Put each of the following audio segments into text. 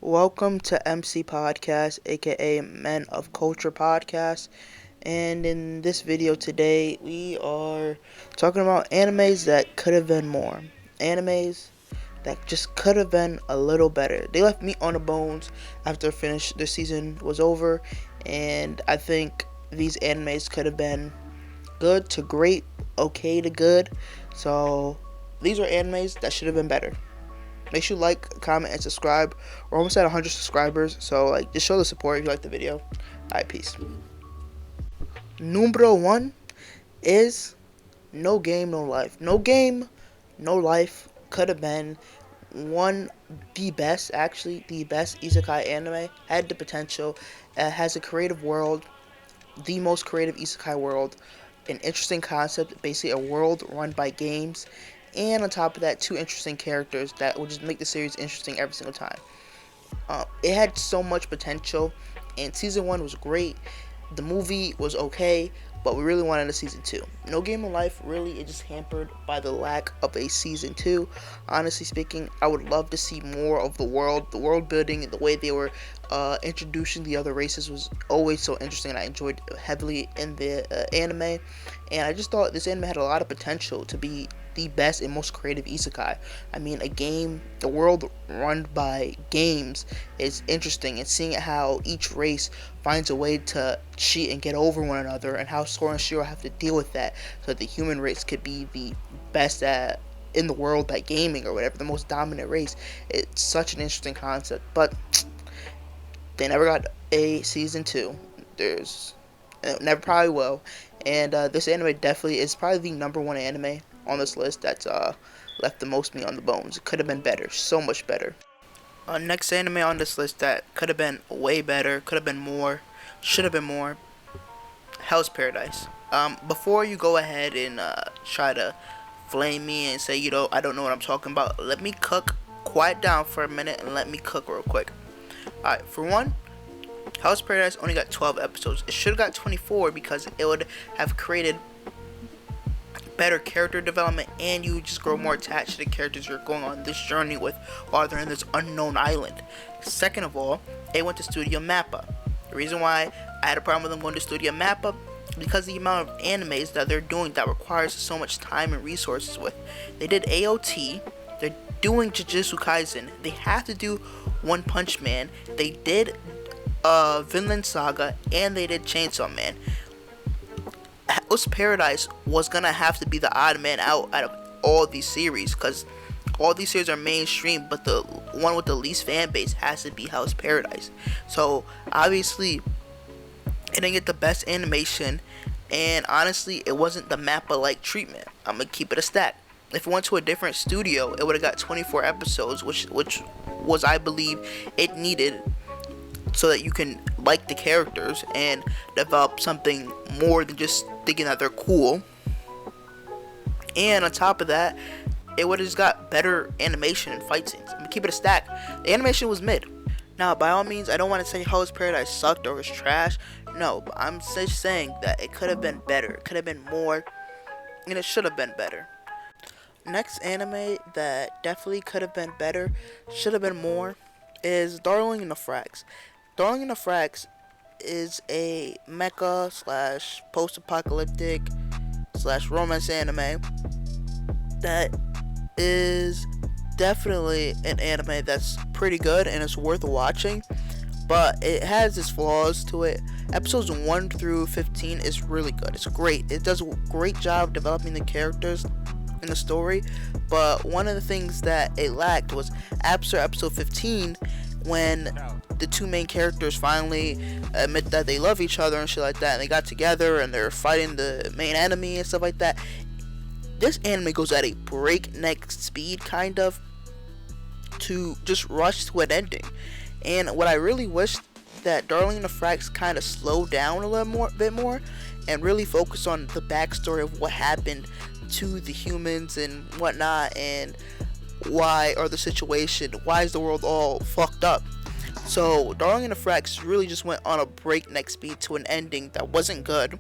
Welcome to MCpodcast, aka Men of Culture Podcast. And in this video today, we are talking about animes that could have been more. Animes that just could have been a little better. They left meat on the bones after the season was over, and I think these animes could have been good to great, okay to good. So these are animes that should have been better. Make sure you like, comment, and subscribe. We're almost at 100 subscribers, so just show the support if you like the video. Alright, peace. Numero one is No Game, No Life. No Game, No Life could have been the best isekai anime. Had the potential. Has a creative world, the most creative isekai world. An interesting concept, basically a world run by games. And on top of that, two interesting characters that will just make the series interesting every single time. It had so much potential, and season 1 was great. The movie was okay, but we really wanted a season 2. No Game of Life, really, it just hampered by the lack of a season 2. Honestly speaking, I would love to see more of the world building, and the way they were introducing the other races was always so interesting, and I enjoyed heavily in the anime. And I just thought this anime had a lot of potential to be the best and most creative isekai. I mean, the world run by games is interesting, and seeing how each race finds a way to cheat and get over one another, and how Sora and Shiro have to deal with that, so that the human race could be the best in the world by gaming or whatever, the most dominant race. It's such an interesting concept, but they never got a season 2. Never probably will. And this anime definitely is probably the number one anime on this list that's left the most meat on the bones. It could have been better, so much better. Next anime on this list that could have been way better, could have been more, should have been more. Hell's Paradise. Before you go ahead and try to flame me and say I don't know what I'm talking about, let me cook. Quiet down for a minute and let me cook real quick. Alright, for one, Hell's Paradise only got 12 episodes. It should have got 24 because it would have created better character development, and you just grow more attached to the characters you're going on this journey with while they're in this unknown island. Second of all, it went to Studio Mappa. The reason why I had a problem with them going to Studio Mappa, because the amount of animes that they're doing that requires so much time and resources with. They did AOT, they're doing Jujutsu Kaisen, they have to do One Punch Man, they did Vinland Saga, and they did Chainsaw Man. Hell's Paradise was gonna have to be the odd man out of all these series, because all these series are mainstream, but the one with the least fan base has to be Hell's Paradise. So obviously it didn't get the best animation, and honestly it wasn't the Mappa-like treatment. I'm gonna keep it a stack. If it went to a different studio, it would have got 24 episodes, which was, I believe, it needed, so that you can like the characters and develop something more than just thinking that they're cool. And on top of that, it would have just got better animation and fight scenes. I'm gonna keep it a stack. The animation was mid. Now, by all means, I don't want to say Hell's Paradise sucked or was trash. No, but I'm just saying that it could have been better. It could have been more, and it should have been better. Next anime that definitely could have been better, should have been more, is Darling in the Franxx. Darling in the Franxx is a mecha slash post-apocalyptic slash romance anime that is definitely an anime that's pretty good and it's worth watching, but it has its flaws to it. Episodes 1 through 15 is really good. It's great. It does a great job developing the characters in the story, but one of the things that it lacked was after episode 15, when the two main characters finally admit that they love each other and shit like that, and they got together and they're fighting the main enemy and stuff like that. This anime goes at a breakneck speed, kind of, to just rush to an ending. And what I really wish that Darling in the Franxx kind of slowed down a bit more, and really focus on the backstory of what happened to the humans and whatnot, and why are the situation, why is the world all fucked up. So Darling in the Franxx really just went on a breakneck speed to an ending that wasn't good,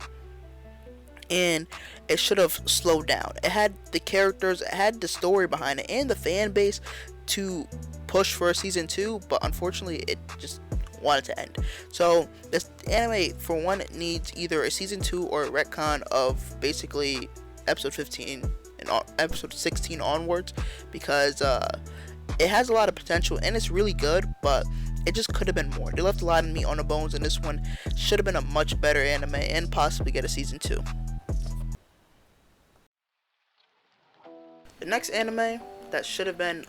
and it should have slowed down. It had the characters, it had the story behind it, and the fan base to push for a season 2, but unfortunately it just wanted to end. So this anime, for one, needs either a season 2 or a retcon of basically episode 15 and episode 16 onwards, because it has a lot of potential and it's really good, but it just could have been more. They left a lot of meat on the bones, and this one should have been a much better anime and possibly get a season 2. The next anime that should have been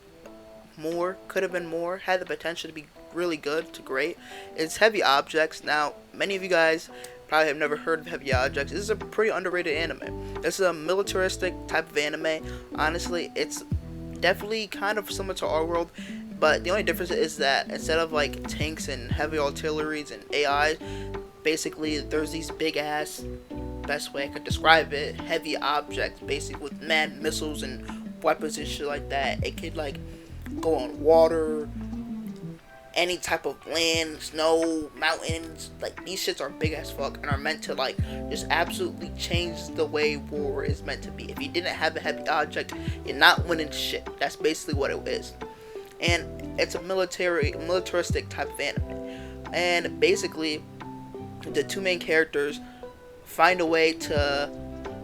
more, could have been more, had the potential to be really good to great, is Heavy Objects. Now, many of you guys probably have never heard of Heavy Objects. This is a pretty underrated anime. This is a militaristic type of anime. Honestly, it's definitely kind of similar to our world, but the only difference is that instead of like tanks and heavy artilleries and AI, basically there's these big ass, best way I could describe it, heavy objects, basically with manned missiles and weapons and shit like that. It could like go on water, any type of land, snow, mountains. Like, these shits are big as fuck and are meant to like just absolutely change the way war is meant to be. If you didn't have a heavy object, you're not winning shit. That's basically what it is. And it's a militaristic type of anime. And basically the two main characters find a way to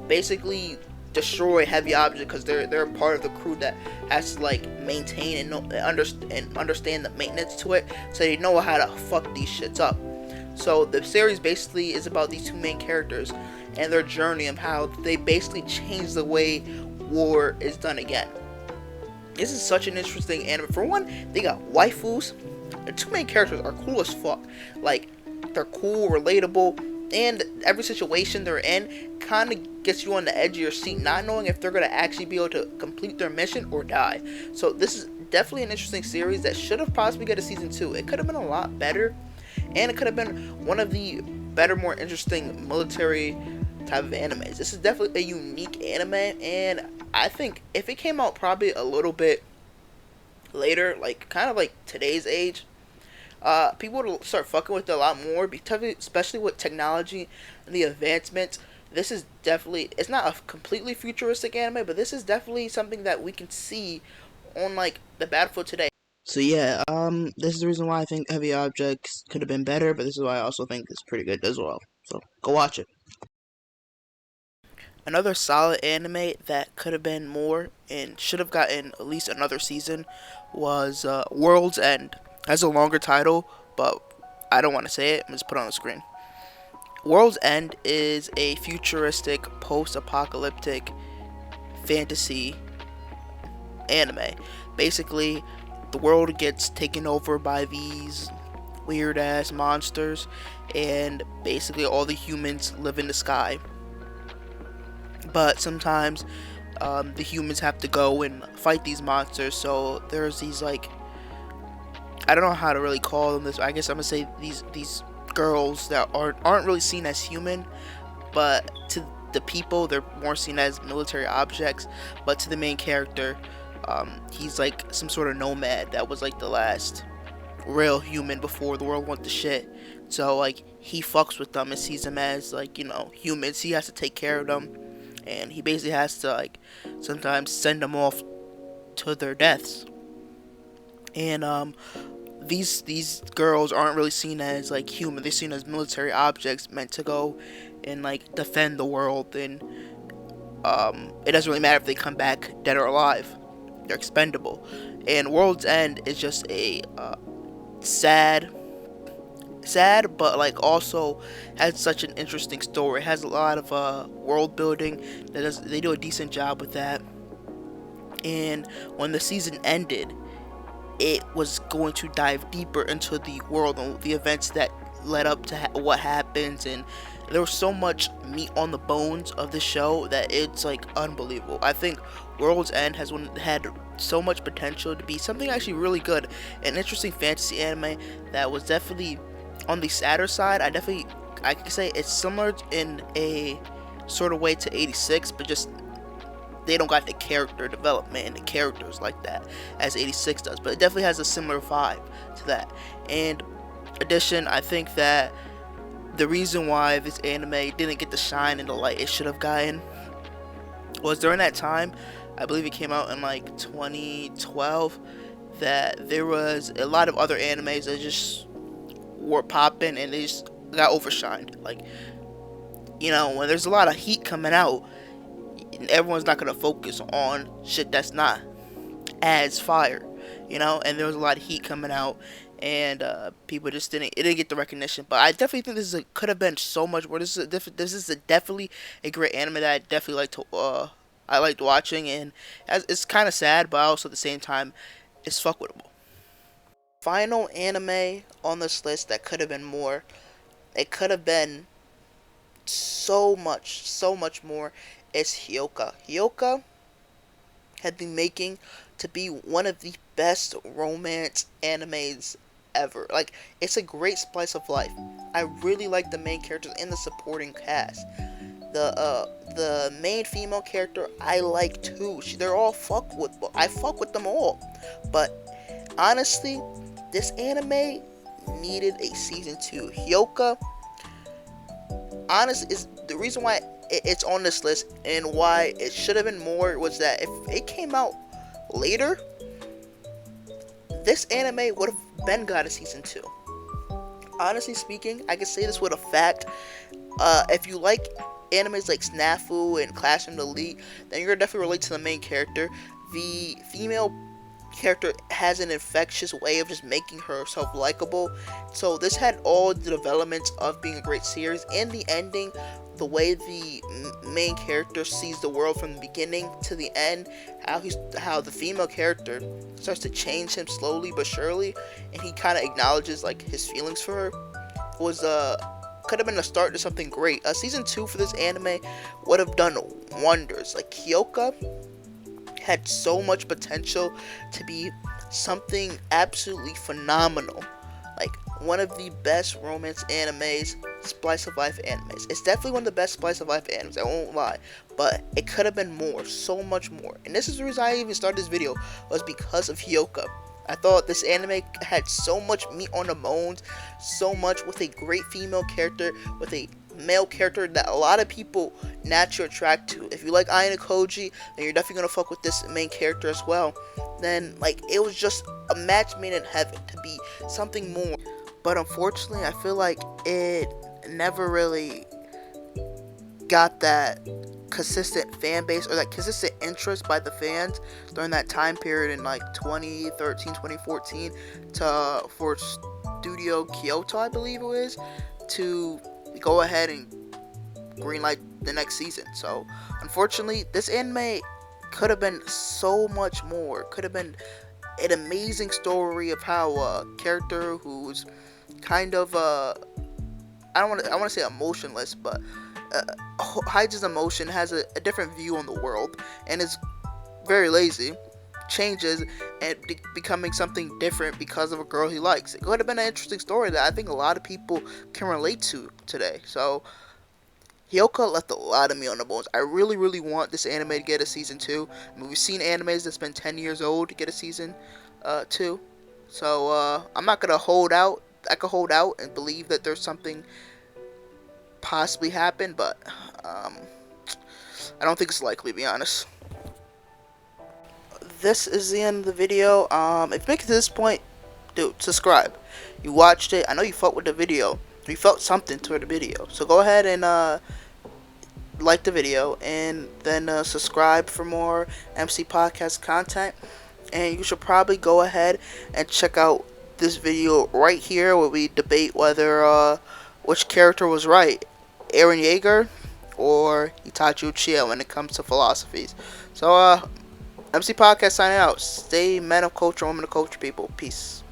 basically destroy heavy objects, because they're part of the crew that has to like maintain and understand the maintenance to it, so they know how to fuck these shits up. So the series basically is about these two main characters and their journey of how they basically change the way war is done again. This is such an interesting anime. For one, they got waifus. The two main characters are cool as fuck. Like, they're cool, relatable, and every situation they're in kind of gets you on the edge of your seat, not knowing if they're going to actually be able to complete their mission or die. So this is definitely an interesting series that should have possibly got a season 2. It could have been a lot better, and it could have been one of the better, more interesting military type of animes. This is definitely a unique anime, and I think if it came out probably a little bit later, like kind of like today's age, people would start fucking with it a lot more, because especially with technology and the advancements. This is definitely, it's not a completely futuristic anime, but this is definitely something that we can see on like the battlefield today. So yeah, this is the reason why I think Heavy Objects could have been better, but this is why I also think it's pretty good as well. So go watch it. Another solid anime that could have been more and should have gotten at least another season was World's End. It has a longer title, but I don't want to say it. I'm just put it on the screen. World's End is a futuristic, post-apocalyptic fantasy anime. Basically, the world gets taken over by these weird-ass monsters, and basically all the humans live in the sky. But sometimes the humans have to go and fight these monsters, so there's these like, I don't know how to really call them this. I guess I'm gonna say these girls that aren't really seen as human, but to the people they're more seen as military objects. But to the main character, he's like some sort of nomad that was like the last real human before the world went to shit. So like he fucks with them and sees them as like, you know, humans. He has to take care of them, and he basically has to like sometimes send them off to their deaths. And these girls aren't really seen as like human. They're seen as military objects meant to go and like defend the world. And it doesn't really matter if they come back dead or alive. They're expendable. And World's End is just a sad, but like also has such an interesting story. It has a lot of world building. They do a decent job with that. And when the season ended, it was going to dive deeper into the world and the events that led up to what happens, and there was so much meat on the bones of the show that it's like unbelievable. I think World's End had so much potential to be something actually really good, an interesting fantasy anime that was definitely on the sadder side. I can say it's similar in a sort of way to 86, but just they don't got the character development and the characters like that as 86 does, but it definitely has a similar vibe to that. And addition, I think that the reason why this anime didn't get the shine and the light it should have gotten was during that time, I believe it came out in like 2012, that there was a lot of other animes that just were popping and they just got overshined. Like, when there's a lot of heat coming out, everyone's not gonna focus on shit that's not as fire, and there was a lot of heat coming out, and people just didn't get the recognition. But I definitely think could have been so much more. This is definitely a great anime that I definitely I liked watching, and it's kind of sad, but also at the same time, it's fuckwittable. Final anime on this list that could have been more. It could have been so much more. Is Hyoka. Hyoka had been making to be one of the best romance animes ever. Like, it's a great slice of life. I really like the main characters and the supporting cast. The main female character I like too. They're all I fuck with them all. But honestly, this anime needed a season 2. Hyoka, honestly, is the reason why it's on this list, and why it should have been more was that if it came out later, this anime would have been got a season 2. Honestly speaking, I can say this with a fact. If you like animes like Snafu and Classroom Elite, then you're definitely relate to the main character. The female character has an infectious way of just making herself likable. So this had all the developments of being a great series, and the ending, the way the main character sees the world from the beginning to the end, how the female character starts to change him slowly but surely, and he kind of acknowledges like his feelings for her, was could have been a start to something great. Season 2 for this anime would have done wonders. Like, Hyoka had so much potential to be something absolutely phenomenal. Like, one of the best romance animes, slice of life animes. It's definitely one of the best slice of life animes, I won't lie. But it could have been more, so much more. And this is the reason I even started this video, was because of Hyoka. I thought this anime had so much meat on the bones, so much with a great female character, with a male character that a lot of people naturally attract to. If you like Ayano Koji, then you're definitely gonna fuck with this main character as well. Then, like, it was just a match made in heaven to be something more. But unfortunately, I feel like it never really got that consistent fan base, or that consistent interest by the fans during that time period in like 2013, 2014 for Studio Kyoto, I believe it was, to go ahead and greenlight the next season. So unfortunately, this anime could have been so much more. Could have been an amazing story of how a character who's kind of I want to say emotionless, but hides his emotion, has a different view on the world, and is very lazy, changes and becoming something different because of a girl he likes. It could have been an interesting story that I think a lot of people can relate to today. So Hyoka left a lot of meat on the bones. I really, really want this anime to get a season 2. I mean, we've seen animes that's been 10 years old to get a season 2. So I'm not gonna hold out. I could hold out and believe that there's something possibly happen, but I don't think it's likely, to be honest. This is the end of the video. If you make it to this point, dude, subscribe. You watched it. I know you felt with the video. You felt something toward the video. So go ahead and like the video, and then subscribe for more MC Podcast content. And you should probably go ahead and check out this video right here, where we debate whether which character was right, Eren Yeager or Itachi Uchiha, when it comes to philosophies. So MC Podcast signing out. Stay men of culture, women of culture, people. Peace.